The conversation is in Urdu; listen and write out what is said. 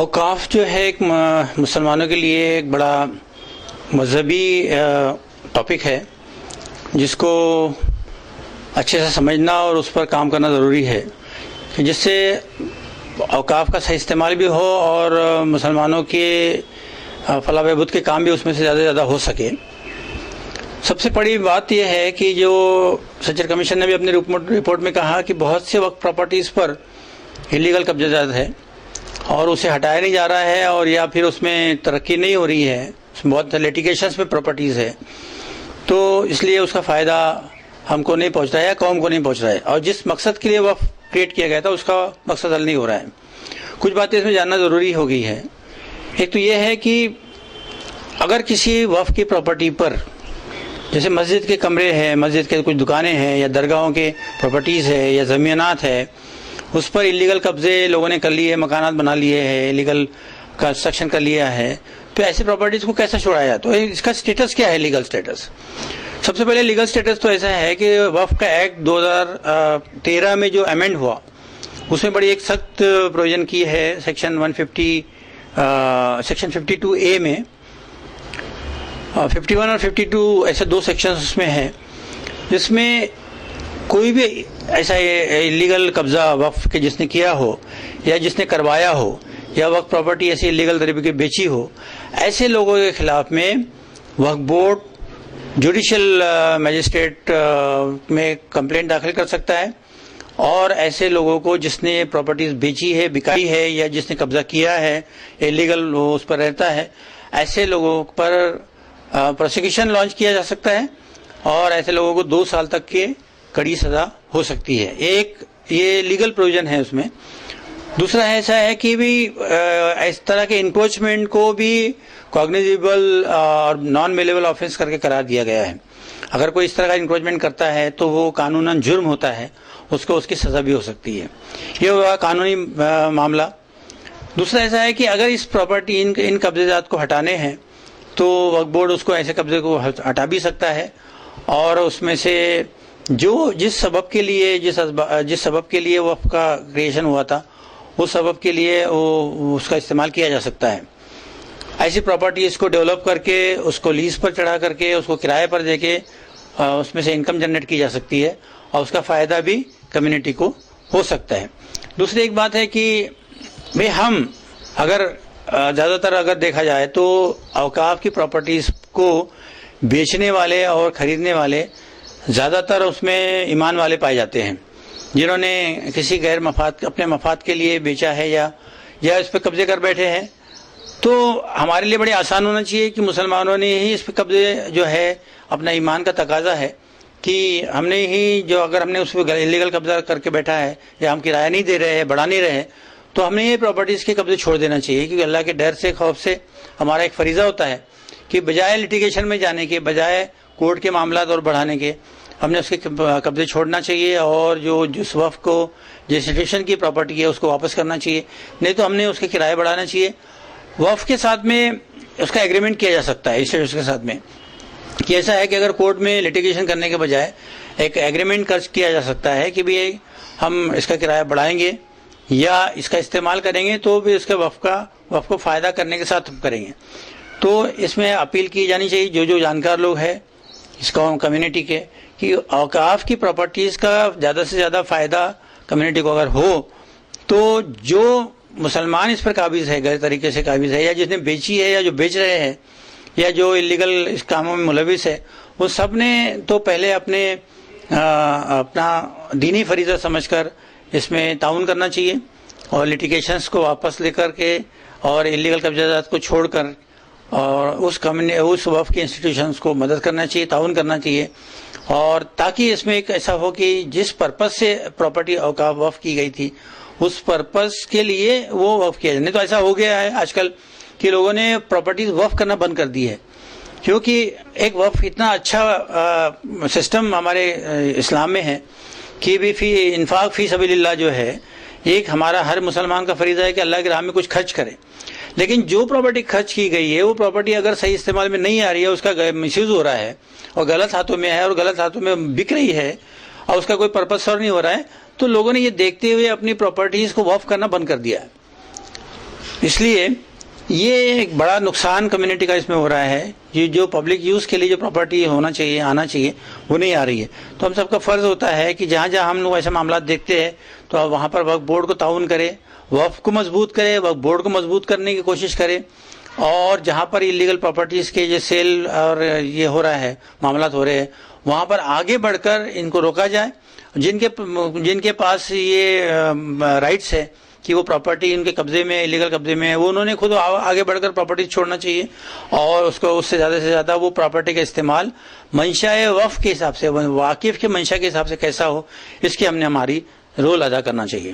اوقاف جو ہے ایک مسلمانوں کے لیے ایک بڑا مذہبی ٹاپک ہے جس کو اچھے سے سمجھنا اور اس پر کام کرنا ضروری ہے کہ جس سے اوقاف کا صحیح استعمال بھی ہو اور مسلمانوں کے فلاح بہبود کے کام بھی اس میں سے زیادہ سے زیادہ ہو سکے۔ سب سے بڑی بات یہ ہے کہ جو سچر کمیشن نے بھی اپنے رپورٹ میں کہا کہ بہت سے وقت پراپرٹیز پر انلیگل قبضہ جات ہے اور اسے ہٹایا نہیں جا رہا ہے، اور یا پھر اس میں ترقی نہیں ہو رہی ہے، اس میں بہت لیٹیگیشنز میں پراپرٹیز ہے، تو اس لیے اس کا فائدہ ہم کو نہیں پہنچ رہا ہے، قوم کو نہیں پہنچ رہا ہے، اور جس مقصد کے لیے وقف کریٹ کیا گیا تھا اس کا مقصد حل نہیں ہو رہا ہے۔ کچھ باتیں اس میں جاننا ضروری ہو گئی ہے۔ ایک تو یہ ہے کہ اگر کسی وقف کی پراپرٹی پر، جیسے مسجد کے کمرے ہیں، مسجد کے کچھ دکانیں ہیں، یا درگاہوں کے پراپرٹیز ہے، یا زمینات ہے، اس پر انلیگل قبضے لوگوں نے کر لیے، مکانات بنا لیے ہیں، انلیگل کنسٹرکشن کر لیا ہے، تو ایسی پراپرٹیز کو کیسے چھوڑایا جائے؟ تو اس کا سٹیٹس کیا ہے؟ لیگل سٹیٹس سب سے پہلے لیگل سٹیٹس تو ایسا ہے کہ وقف کا ایکٹ 2013 میں جو امینڈ ہوا اس میں بڑی ایک سخت پروویژن کی ہے، سیکشن 52A میں 51 اور 52 ایسے دو سیکشنز اس میں ہیں، جس میں کوئی بھی ایسا انلیگل قبضہ وقف کے جس نے کیا ہو یا جس نے کروایا ہو یا وقف پراپرٹی ایسی انلیگل طریقے کی بیچی ہو، ایسے لوگوں کے خلاف میں وقف بورڈ جوڈیشل مجسٹریٹ میں کمپلینٹ داخل کر سکتا ہے، اور ایسے لوگوں کو جس نے پراپرٹیز بیچی ہے، بکائی ہے، یا جس نے قبضہ کیا ہے انلیگل وہ اس پر رہتا ہے، ایسے لوگوں پر پروسیکیوشن لانچ کیا جا سکتا ہے، اور ایسے لوگوں کو 2 سال تک کے کڑی سزا ہو سکتی ہے۔ ایک یہ لیگل پروویژن ہے اس میں۔ دوسرا ایسا ہے کہ بھی اس طرح کے انکروچمنٹ کو بھی کوگنیزیبل اور نان میلیبل آفینس کر کے قرار دیا گیا ہے۔ اگر کوئی اس طرح کا انکروچمنٹ کرتا ہے تو وہ قانوناً جرم ہوتا ہے، اس کو اس کی سزا بھی ہو سکتی ہے۔ یہ ہوا قانونی معاملہ۔ دوسرا ایسا ہے کہ اگر اس پراپرٹی ان قبضے جات کو ہٹانے ہیں تو وقف بورڈ اس کو ایسے قبضے کو ہٹا بھی سکتا ہے، اور اس میں سے جس سبب کے لیے وقف کا کریشن ہوا تھا اس سبب کے لیے اس کا استعمال کیا جا سکتا ہے۔ ایسی پراپرٹیز کو ڈیولپ کر کے، اس کو لیز پر چڑھا کر کے، اس کو کرائے پر دے کے اس میں سے انکم جنریٹ کی جا سکتی ہے، اور اس کا فائدہ بھی کمیونٹی کو ہو سکتا ہے۔ دوسری ایک بات ہے کہ ہم زیادہ تر اگر دیکھا جائے تو اوقاف کی پراپرٹیز کو بیچنے والے اور خریدنے والے زیادہ تر اس میں ایمان والے پائے جاتے ہیں، جنہوں نے کسی غیر اپنے مفاد کے لیے بیچا ہے یا اس پہ قبضے کر بیٹھے ہیں۔ تو ہمارے لیے بڑی آسان ہونا چاہیے کہ مسلمانوں نے ہی اس پہ قبضے جو ہے، اپنا ایمان کا تقاضا ہے کہ ہم نے ہی اگر ہم نے اس پہ انلیگل قبضہ کر کے بیٹھا ہے، یا ہم کرایہ نہیں دے رہے ہیں، بڑھا نہیں رہے، تو ہم نے یہ پراپرٹیز کے قبضے چھوڑ دینا چاہیے، کیونکہ اللہ کے ڈر سے، خوف سے ہمارا ایک فریضہ ہوتا ہے کہ بجائے لیٹیگیشن میں جانے کے، بجائے کورٹ کے معاملات اور بڑھانے کے، ہم نے اس کے قبضے چھوڑنا چاہیے، اور جس وقف کو، جس انسٹیٹیوشن کی پراپرٹی ہے، اس کو واپس کرنا چاہیے۔ نہیں تو ہم نے اس کے کرایہ بڑھانا چاہیے۔ وقف کے ساتھ میں اس کا ایگریمنٹ کیا جا سکتا ہے انسٹیٹیوشن کے ساتھ میں، کہ ایسا ہے کہ اگر کورٹ میں لیٹیگیشن کرنے کے بجائے ایک ایگریمنٹ کیا جا سکتا ہے کہ بھی ہم اس کا کرایہ بڑھائیں گے یا اس کا استعمال کریں گے تو بھی اس کے وقف کو فائدہ کرنے کے ساتھ ہم کریں گے۔ تو اس میں اپیل کی جانی چاہیے جو جانکار لوگ ہیں اس کمیونٹی کے، کہ اوقاف کی پراپرٹیز کا زیادہ سے زیادہ فائدہ کمیونٹی کو اگر ہو، تو جو مسلمان اس پر قابض ہے، غیر طریقے سے قابض ہے، یا جس نے بیچی ہے، یا جو بیچ رہے ہیں، یا جو انلیگل اس کاموں میں ملوث ہے، وہ سب نے تو پہلے اپنا دینی فریضہ سمجھ کر اس میں تعاون کرنا چاہیے، اور لیٹیگیشنز کو واپس لے کر کے اور انلیگل قبضہ جات کو چھوڑ کر، اور اس وقف کے انسٹیٹیوشنز کو مدد کرنا چاہیے، تعاون کرنا چاہیے، اور تاکہ اس میں ایک ایسا ہو کہ جس پرپز سے پراپرٹی اوقاف وقف کی گئی تھی اس پرپز کے لیے وہ وقف کیا جائے۔ نہیں تو ایسا ہو گیا ہے آج کل کہ لوگوں نے پراپرٹیز وقف کرنا بند کر دی ہے، کیونکہ ایک وقف اتنا اچھا سسٹم ہمارے اسلام میں ہے کہ بھی انفاق فی سبیل اللہ جو ہے، ایک ہمارا ہر مسلمان کا فریضہ ہے کہ اللہ کی راہ میں کچھ خرچ کرے، لیکن جو پراپرٹی خرچ کی گئی ہے وہ پراپرٹی اگر صحیح استعمال میں نہیں آ رہی ہے، اس کا مس یوز ہو رہا ہے اور غلط ہاتھوں میں ہے اور غلط ہاتھوں میں بک رہی ہے اور اس کا کوئی پرپز سرو نہیں ہو رہا ہے، تو لوگوں نے یہ دیکھتے ہوئے اپنی پراپرٹیز کو وقف کرنا بند کر دیا ہے۔ اس لیے یہ ایک بڑا نقصان کمیونٹی کا اس میں ہو رہا ہے. یہ جو پبلک یوز کے لیے جو پراپرٹی ہونا چاہیے آنا چاہیے وہ نہیں آ رہی ہے. تو ہم سب کا فرض ہوتا ہے کہ جہاں جہاں ہم لوگ ایسے معاملات دیکھتے ہیں تو آپ وہاں پر وقف بورڈ کو تعاون کرے, وقف کو مضبوط کرے, وقف بورڈ کو مضبوط کرنے کی کوشش کرے, اور جہاں پر انلیگل پراپرٹیز کے جو سیل اور یہ ہو رہا ہے معاملات ہو رہے ہیں وہاں پر آگے بڑھ کر ان کو روکا جائے. جن کے پاس یہ رائٹس ہے کہ وہ پراپرٹی ان کے قبضے میں انلیگل قبضے میں ہے, وہ انہوں نے خود آگے بڑھ کر پراپرٹی چھوڑنا چاہیے, اور اس سے زیادہ وہ پراپرٹی کا استعمال منشاء وقف کے حساب سے, واقف کے منشا کے حساب سے کیسا ہو, اس کی ہم نے ہماری رول ادا کرنا چاہیے.